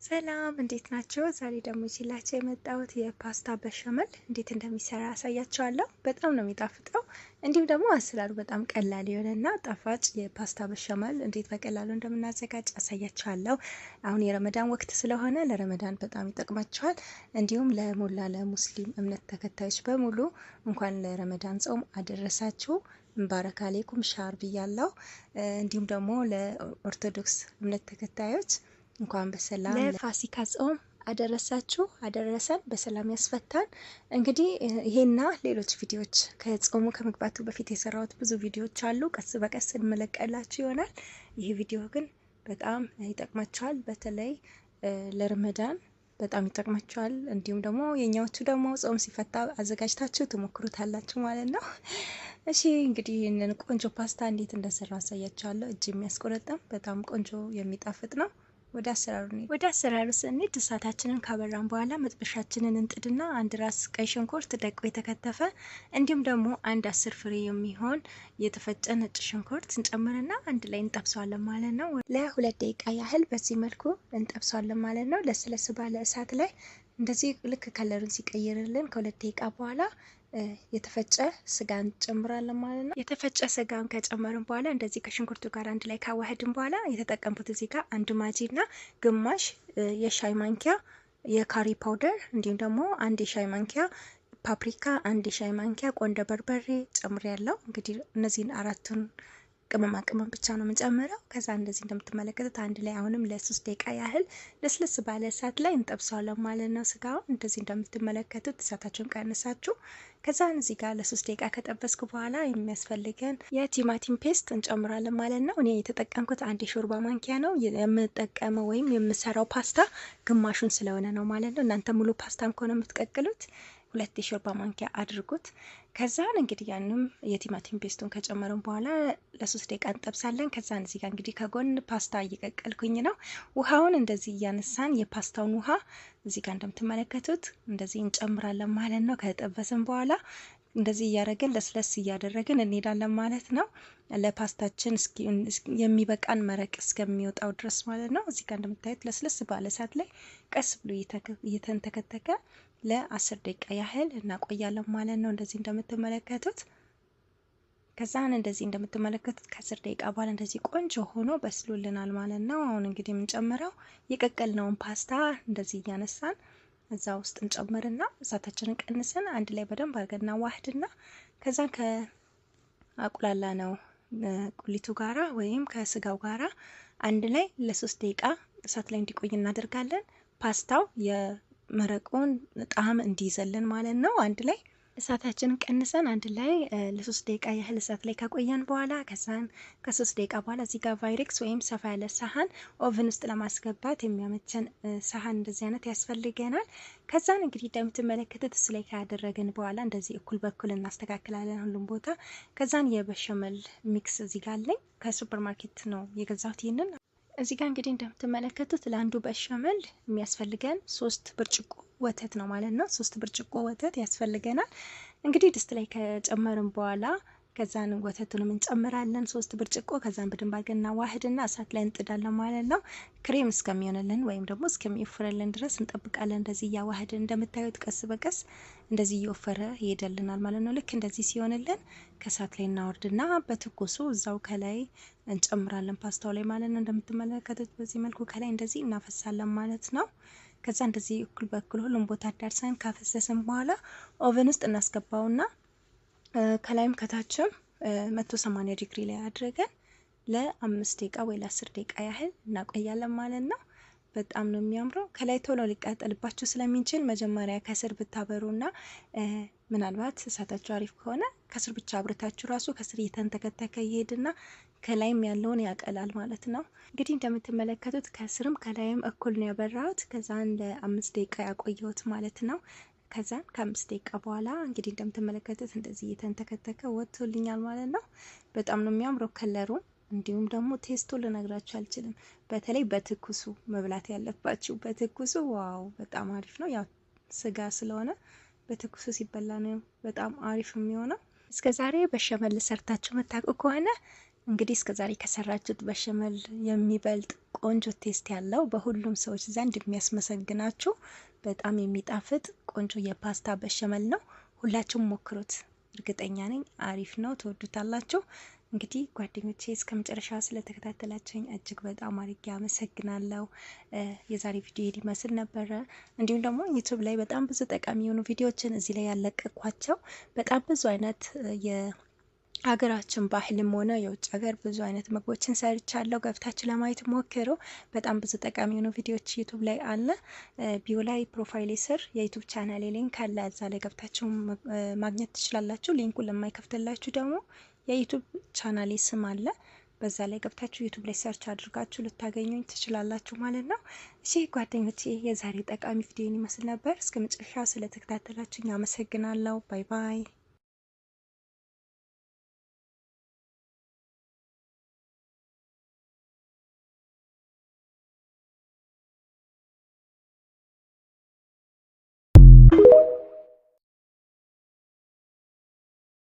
ሰላም እንዴት ናቸው? ዛሬ ደግሞ ይዤላችሁ የመጣሁት የፓስታ በሸመል እንዴት እንደሚሰራ አሳያችኋለሁ። በጣም ነው የሚጣፍጠው። እንዲሁም ደግሞ አሰራሩ በጣም ቀላል የሆነና ጣፋጭ የፓስታ በሸመል እንዴት በቀላሉ እንደምናዘጋጅ አሳያችኋለሁ። አሁን የረመዳን ወቅት ስለሆነ ለረመዳን በጣም ይጠቅማችኋል። እንዲሁም ለሞላ ለሙስሊም እምነት ተከታዮች በሙሉ እንኳን ለረመዳን ጾም አደረሳችሁ። ሙባረክ አለይኩም ሻር ብያለሁ። እንዲሁም ደግሞ ለኦርቶዶክስ እምነት ተከታዮች እንኳን በሰላም ለፋሲካ ጾም አደረሳችሁ አደረሰን፣ በሰላም ያስፈታን። እንግዲህ ይሄና ሌሎች ቪዲዮዎች ከጾሙ ከመግባቱ በፊት የሰራሁት ብዙ ቪዲዮዎች አሉ። ቀስ በቀስ እንመለቀላችሁ ይሆናል። ይህ ቪዲዮ ግን በጣም ይጠቅማችኋል። በተለይ ለረመዳን በጣም ይጠቅማችኋል። እንዲሁም ደግሞ የኛዎቹ ደግሞ ጾም ሲፈታ አዘጋጅታችሁ ትሞክሩታላችሁ ማለት ነው። እሺ እንግዲህ ይህንን ቆንጆ ፓስታ እንዴት እንደሰራው አሳያችኋለሁ። እጅ የሚያስቆረጥም በጣም ቆንጆ የሚጣፍጥ ነው። ወደ አሰራሩ ስንሄድ እሳታችንን ካበራን በኋላ መጥበሻችንን እንጥድና አንድ ራስ ቀይ ሽንኩርት ደቆ የተከተፈ እንዲሁም ደግሞ አንድ 10 ፍሬ የሚሆን የተፈጨ ነጭ ሽንኩርት እንጨምርና አንድ ላይ እንጠብሰዋለን ማለት ነው። ለ2 ደቂቃ ያህል በዚህ መልኩ እንጠብሰዋለን ማለት ነው። ለስለስ ባለ እሳት ላይ እንደዚህ ልክ ከለሩን ሲቀይርልን ከ2 ደቂቃ በኋላ የተፈጨ ስጋ እንጨምራለን ማለት ነው። የተፈጨ ስጋን ከጨመርን በኋላ እንደዚህ ከሽንኩርቱ ጋር አንድ ላይ ካዋህድን በኋላ የተጠቀምኩት እዚህ ጋር አንድ ማጂ እና ግማሽ የሻይ ማንኪያ የካሪ ፓውደር እንዲሁም ደግሞ አንድ የሻይ ማንኪያ ፓፕሪካ፣ አንድ የሻይ ማንኪያ ቆንደ በርበሬ ጨምሬያለሁ። እንግዲህ እነዚህን አራቱን ቅመማ ቅመም ብቻ ነው የምንጨምረው። ከዛ እንደዚህ እንደምትመለከቱት አንድ ላይ አሁንም ለ3 ደቂቃ ያህል ለስለስ ባለ እሳት ላይ እንጠብሰዋለን ማለት ነው። ስጋውን እንደዚህ እንደምትመለከቱት እሳታችሁን ቀንሳችሁ ከዛ እዚህ ጋር ለ3 ደቂቃ ከጠበስኩ በኋላ የሚያስፈልገን የቲማቲም ፔስት እንጨምራለን ማለት ነው። እኔ የተጠቀምኩት አንድ የሾርባ ማንኪያ ነው የምጠቀመው ወይም የምሰራው ፓስታ ግማሹን ስለሆነ ነው ማለት ነው። እናንተ ሙሉ ፓስታም ከሆነ የምትቀቅሉት 2 የሾርባ ማንኪያ አድርጉት። ከዛን እንግዲህ ያንም የቲማቲም ፔስቱን ከጨመርን በኋላ ለ3 ደቂቃ እንጠብሳለን። ከዛን እዚህ ጋር እንግዲህ ከጎን ፓስታ እየቀቀልኩኝ ነው። ውሃውን እንደዚህ እያነሳን የፓስታውን ውሃ እዚህ ጋር እንደምትመለከቱት እንደዚህ እንጨምራለን ማለት ነው። ከጠበስን በኋላ እንደዚህ እያደረግን ለስለስ እያደረግን እንሄዳለን ማለት ነው። ለፓስታችን የሚበቃን መረቅ እስከሚወጣው ድረስ ማለት ነው። እዚህ ጋር እንደምታዩት ለስለስ ባለ እሳት ላይ ቀስ ብሎ እየተንተከተከ ለ10 ደቂቃ ያህል እናቆያለን ማለት ነው። እንደዚህ እንደምትመለከቱት ከዛን እንደዚህ እንደምትመለከቱት ከ10 ደቂቃ በኋላ እንደዚህ ቆንጆ ሆኖ በስሎልናል ማለት ነው። አሁን እንግዲህ የምንጨምረው የቀቀልነውን ፓስታ እንደዚህ እያነሳን እዛ ውስጥ እንጨምርና እሳታችንን ቀንሰን አንድ ላይ በደንብ አድርገን እናዋህድና ከዛን ከአቁላላ ነው ቁሊቱ ጋራ ወይም ከስጋው ጋራ አንድ ላይ ለ3 ደቂቃ እሳት ላይ እንዲቆይ እናደርጋለን። ፓስታው የመረቁን ጣዕም እንዲይዘልን ማለት ነው። አንድ ላይ እሳታችንን ቀንሰን አንድ ላይ ለ3 ደቂቃ ያህል እሳት ላይ ካቆየን በኋላ ከዛን ከ3 ደቂቃ በኋላ እዚህ ጋር ቫይሬክስ ወይም ሰፋ ያለ ሳህን ኦቨን ውስጥ ለማስገባት የሚያመቸን ሳህን እንደዚህ አይነት ያስፈልገናል። ከዛን እንግዲህ እንደምትመለከቱት እሱ ላይ ካደረግን በኋላ እንደዚህ እኩል በኩል እናስተካክላለን ሁሉም ቦታ። ከዛን የበሸመል ሚክስ እዚህ ጋር አለኝ ከሱፐር ማርኬት ነው የገዛሁት። ይህንን እዚህ ጋር እንግዲህ እንደምትመለከቱት ለአንዱ በሸመል የሚያስፈልገን 3 ብርጭቆ ወተት ነው ማለት ነው። 3 ብርጭቆ ወተት ያስፈልገናል። እንግዲህ ድስት ላይ ከጨመርን በኋላ ከዛን ወተቱንም እንጨምራለን 3 ብርጭቆ። ከዛን በደንብ አድርገን እናዋህድና እሳት ላይ እንጥዳለን ማለት ነው። ክሬም እስከሚሆንልን ወይም ደግሞ እስከሚወፍርልን ድረስ እንጠብቃለን። እንደዚህ እያዋህድን እንደምታዩት ቀስ በቀስ እንደዚህ እየወፈረ ይሄደልናል ማለት ነው። ልክ እንደዚህ ሲሆንልን ከእሳት ላይ እናወርድና በትኩሱ እዛው ከላይ እንጨምራለን ፓስታው ላይ ማለት ነው። እንደምትመለከቱት በዚህ መልኩ ከላይ እንደዚህ እናፈሳለን ማለት ነው። ከዛ እንደዚህ እኩል በኩል ሁሉም ቦታ አዳርሰን ካፈሰስን በኋላ ኦቨን ውስጥ እናስገባውና ከላይም ከታችም 180 ዲግሪ ላይ አድርገን ለ5 ደቂቃ ወይ ለ10 ደቂቃ ያህል እናቆያለን ማለት ነው። በጣም ነው የሚያምረው። ከላይ ቶሎ ሊቃጠልባችሁ ስለሚችል መጀመሪያ ከስር ብታበሩና ምናልባት እሳታችሁ አሪፍ ከሆነ ከስር ብቻ አብርታችሁ ራሱ ከስር እየተንተከተከ ይሄድና ከላይም ያለውን ያቀላል ማለት ነው። እንግዲህ እንደምትመለከቱት ከስርም ከላይም እኩል ነው ያበራሁት። ከዛን ለ5 ደቂቃ ያቆየሁት ማለት ነው። ከዛን ከ5 ደቂቃ በኋላ እንግዲህ እንደምትመለከቱት እንደዚህ እየተንተከተከ ወጥቶልኛል ማለት ነው። በጣም ነው የሚያምረው ከለሩ። እንዲሁም ደግሞ ቴስቱ ልነግራችሁ አልችልም። በተለይ በትኩሱ መብላት ያለባችሁ በትኩሱ ዋው በጣም አሪፍ ነው። ያው ስጋ ስለሆነ በትኩሱ ሲበላ ነው በጣም አሪፍ የሚሆነው። እስከዛሬ በሸመል ሰርታችሁ መታቁ ከሆነ እንግዲህ እስከዛሬ ከሰራችሁት በሸመል የሚበልጥ ቆንጆ ቴስት ያለው በሁሉም ሰዎች ዘንድ የሚያስመሰግናችሁ በጣም የሚጣፍጥ ቆንጆ የፓስታ በሸመል ነው። ሁላችሁም ሞክሩት፣ እርግጠኛ ነኝ አሪፍ ነው፣ ትወዱታላችሁ። እንግዲህ ጓደኞቼ እስከ መጨረሻ ስለተከታተላችሁኝ እጅግ በጣም አድርጌ አመሰግናለሁ። የዛሬ ቪዲዮ ይመስል ነበረ። እንዲሁም ደግሞ ዩቱብ ላይ በጣም ብዙ ጠቃሚ የሆኑ ቪዲዮዎችን እዚህ ላይ ያለቀኳቸው በጣም ብዙ አይነት ሀገራችን ባህልም ሆነ የውጭ ሀገር ብዙ አይነት ምግቦችን ሰርቻለሁ። ገብታችሁ ለማየት ሞክሩ። በጣም ብዙ ጠቃሚ የሆኑ ቪዲዮዎች ዩቱብ ላይ አለ። ቢዮ ላይ ፕሮፋይሌ ስር የዩቱብ ቻናሌ ሊንክ አለ። እዛ ላይ ገብታችሁ ማግኘት ትችላላችሁ። ሊንኩ ለማይከፍትላችሁ ደግሞ የዩቱብ ቻናሌ ስም አለ። በዛ ላይ ገብታችሁ ዩቱብ ላይ ሰርች አድርጋችሁ ልታገኙኝ ትችላላችሁ ማለት ነው። እሺ ጓደኞቼ የዛሬ ጠቃሚ ቪዲዮን ይመስል ነበር። እስከ መጨረሻ ስለተከታተላችሁኝ አመሰግናለሁ። ባይ ባይ።